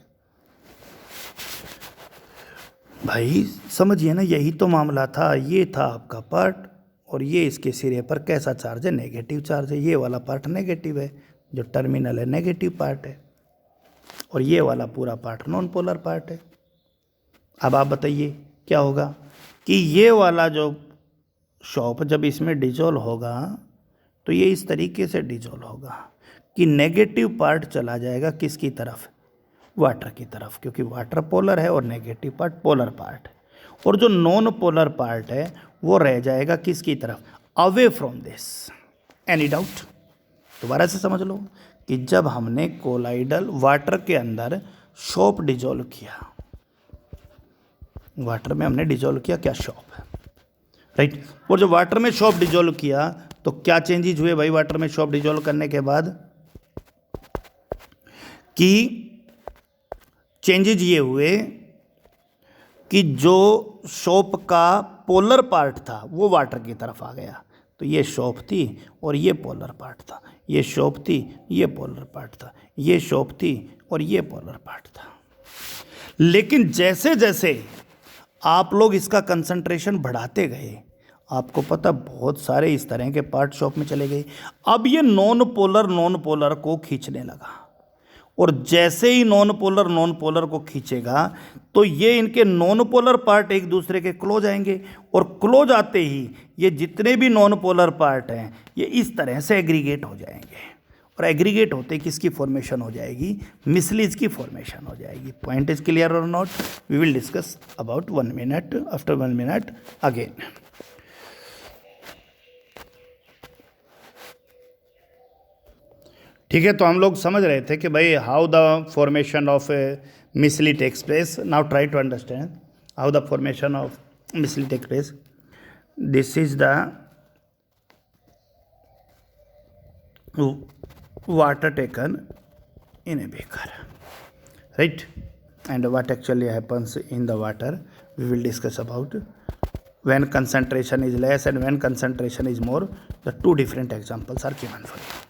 भाई समझिए ना, यही तो मामला था, ये था आपका पार्ट और ये इसके सिरे पर कैसा चार्ज है, नेगेटिव चार्ज है, ये वाला पार्ट नेगेटिव है, जो टर्मिनल है नेगेटिव पार्ट है, और ये वाला पूरा पार्ट नॉन पोलर पार्ट है। अब आप बताइए क्या होगा कि ये वाला जो सोप जब इसमें डिजोल्व होगा तो ये इस तरीके से डिजोल्व होगा कि नेगेटिव पार्ट चला जाएगा किसकी तरफ, वाटर की तरफ, क्योंकि वाटर पोलर है और नेगेटिव पार्ट पोलर पार्ट है, और जो नॉन पोलर पार्ट है वो रह जाएगा किसकी तरफ, away from this. Any doubt, दोबारा से समझ लो कि जब हमने कोलाइडल वाटर के अंदर सोप डिजोल्व किया, वाटर में हमने डिजोल्व किया क्या, सोप, राइट, और जब वाटर में सोप डिजोल्व किया तो क्या चेंजेस हुए भाई वाटर में सोप डिजोल्व करने के बाद, कि चेंजेस ये हुए कि जो सोप का पोलर पार्ट था वो वाटर की तरफ आ गया, तो ये सोप थी और ये पोलर पार्ट था, ये सोप थी, ये पोलर पार्ट था, ये सोप थी और ये पोलर पार्ट था। लेकिन जैसे जैसे आप लोग इसका कंसंट्रेशन बढ़ाते गए, आपको पता बहुत सारे इस तरह के पार्ट सोप में चले गए, अब ये नॉन पोलर को खींचने लगा, और जैसे ही नॉन पोलर को खींचेगा तो ये इनके नॉन पोलर पार्ट एक दूसरे के क्लोज आएंगे, और क्लोज आते ही ये जितने भी नॉन पोलर पार्ट हैं ये इस तरह से एग्रीगेट हो जाएंगे, और एग्रीगेट होते किसकी फॉर्मेशन हो जाएगी, मिसलीज की फॉर्मेशन हो जाएगी। पॉइंट इज क्लियर और not, we will discuss about 1 minute, after 1 minute again. ठीक है, तो हम लोग समझ रहे थे कि भाई how the formation of micelle takes place. Now try to understand how the formation of micelle takes place. This is the water taken in a beaker, right, and what actually happens in the water we will discuss about when concentration is less and when concentration is more, the two different examples are given for you,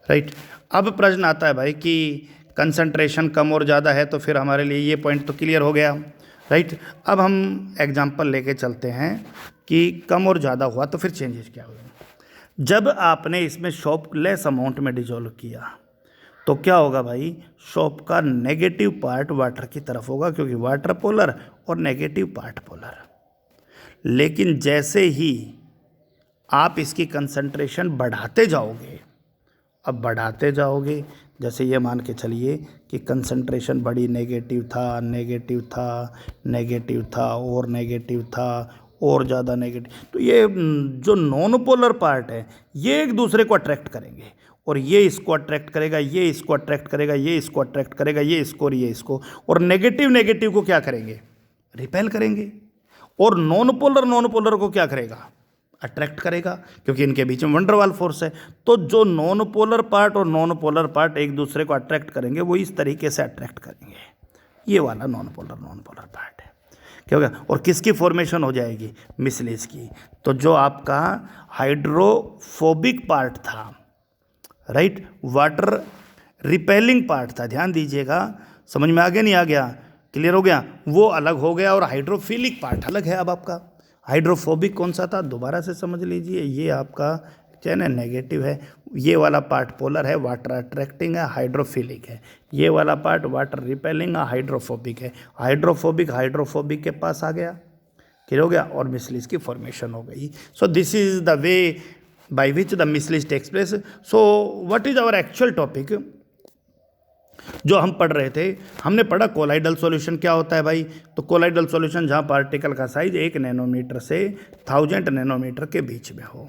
right। अब प्रश्न आता है भाई कि कंसंट्रेशन कम और ज़्यादा है तो फिर हमारे लिए ये पॉइंट तो क्लियर हो गया, राइट। अब हम एग्जांपल लेके चलते हैं कि कम और ज़्यादा हुआ तो फिर चेंजेस क्या हुए। जब आपने इसमें सोप लेस अमाउंट में डिजोल्व किया तो क्या होगा भाई, सोप का नेगेटिव पार्ट वाटर की तरफ होगा, क्योंकि वाटर पोलर और नेगेटिव पार्ट पोलर। लेकिन जैसे ही आप इसकी कंसंट्रेशन बढ़ाते जाओगे, अब बढ़ाते जाओगे, जैसे ये मान के चलिए कि कंसंट्रेशन बढ़ी, नेगेटिव था, नेगेटिव था, नेगेटिव था और नेगेटिव था और ज़्यादा नेगेटिव, तो ये जो नॉन पोलर पार्ट है ये एक दूसरे को अट्रैक्ट करेंगे, और ये इसको अट्रैक्ट करेगा, ये इसको अट्रैक्ट करेगा, ये इसको अट्रैक्ट करेगा, ये इसको और ये इसको, और नेगेटिव को क्या करेंगे, रिपेल करेंगे, और नॉन पोलर को क्या करेगा, अट्रैक्ट करेगा, क्योंकि इनके बीच में वंडरवाल फोर्स है। तो जो नॉन पोलर पार्ट और नॉन पोलर पार्ट एक दूसरे को अट्रैक्ट करेंगे वो इस तरीके से अट्रैक्ट करेंगे, ये वाला नॉन पोलर पार्ट है, क्या होगा, और किसकी फॉर्मेशन हो जाएगी, मिसलीज की। तो जो आपका हाइड्रोफोबिक पार्ट था, राइट, वाटर रिपेलिंग पार्ट था, ध्यान दीजिएगा, समझ में आ गया नहीं आ गया, क्लियर हो गया, वो अलग हो गया, और हाइड्रोफिलिक पार्ट अलग है। अब आपका हाइड्रोफोबिक कौन सा था, दोबारा से समझ लीजिए, ये आपका चेन है, नेगेटिव है। ये वाला पार्ट पोलर है, वाटर अट्रैक्टिंग है, हाइड्रोफिलिक है। ये वाला पार्ट वाटर रिपेलिंग है, हाइड्रोफोबिक है। हाइड्रोफोबिक के पास आ गया, क्लियर हो गया, और मिसलीज की फॉर्मेशन हो गई। So this is the way by which the micelles takes place. So what is our actual topic जो हम पढ़ रहे थे? हमने पढ़ा कोलाइडल सॉल्यूशन क्या होता है भाई। तो कोलाइडल सॉल्यूशन जहाँ पार्टिकल का साइज 1 नैनोमीटर से 1000 नैनोमीटर के बीच में हो,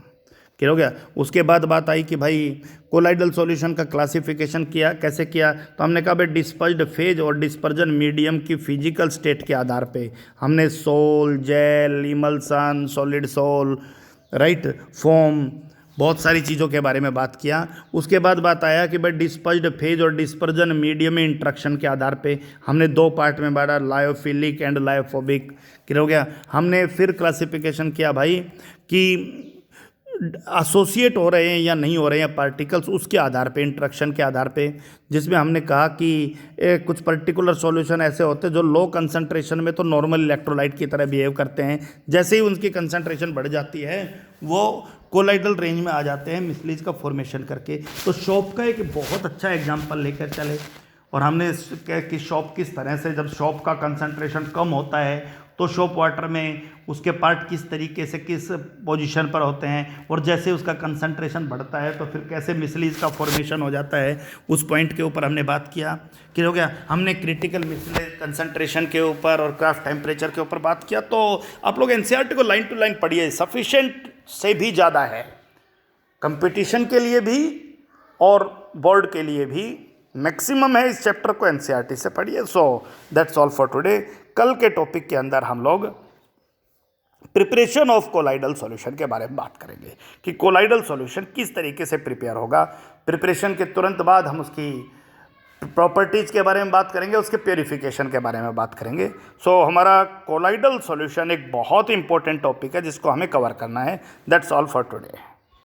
क्लियर हो गया। उसके बाद बात आई कि भाई कोलाइडल सॉल्यूशन का क्लासिफिकेशन किया, कैसे किया? तो हमने कहा भाई डिस्पर्स्ड फेज और डिस्पर्जन मीडियम की फिजिकल स्टेट के आधार पे हमने sol, gel, emulsion, solid sol, right, foam, बहुत सारी चीज़ों के बारे में बात किया। उसके बाद बात आया कि भाई डिस्पर्स्ड फेज और डिस्पर्जन मीडियम में इंट्रैक्शन के आधार पे हमने 2 पार्ट में बांटा, लायोफिलिक एंड लायोफोबिक, क्लियर हो गया। हमने फिर क्लासिफिकेशन किया भाई कि एसोसिएट हो रहे हैं या नहीं हो रहे हैं पार्टिकल्स, उसके आधार पे, इंट्रैक्शन के आधार पे, जिसमें हमने कहा कि कुछ पर्टिकुलर सॉल्यूशन ऐसे होते हैं जो लो कंसंट्रेशन में तो नॉर्मल इलेक्ट्रोलाइट की तरह बिहेव करते हैं, जैसे ही उनकी कंसंट्रेशन बढ़ जाती है वो कोलाइडल रेंज में आ जाते हैं मिसलीज का फॉर्मेशन करके। तो शॉप का एक बहुत अच्छा एग्जाम्पल लेकर चले, और हमने कि शॉप किस तरह से, जब शॉप का कंसंट्रेशन कम होता है तो शॉप वाटर में उसके पार्ट किस तरीके से किस पोजीशन पर होते हैं, और जैसे उसका कंसंट्रेशन बढ़ता है तो फिर कैसे मिसलीज का फॉर्मेशन हो जाता है, उस पॉइंट के ऊपर हमने बात किया, क्लियर हो गया। हमने क्रिटिकल मिसलीज कंसंट्रेशन के ऊपर और क्राफ्ट टेम्परेचर के ऊपर बात किया। तो आप लोग एनसीईआरटी को लाइन टू लाइन पढ़िए, सफिशिएंट से भी ज़्यादा है, कंपटीशन के लिए भी और बोर्ड के लिए भी मैक्सिमम है। इस चैप्टर को एनसीईआरटी से पढ़िए। So that's all for today. कल के टॉपिक के अंदर हम लोग प्रिपरेशन ऑफ कोलाइडल सॉल्यूशन के बारे में बात करेंगे कि कोलाइडल सॉल्यूशन किस तरीके से प्रिपेयर होगा। प्रिपरेशन के तुरंत बाद हम उसकी प्रॉपर्टीज़ के बारे में बात करेंगे, उसके प्योरीफिकेशन के बारे में बात करेंगे। सो हमारा कोलाइडल सॉल्यूशन एक बहुत इंपॉर्टेंट टॉपिक है जिसको हमें कवर करना है। That's all for today.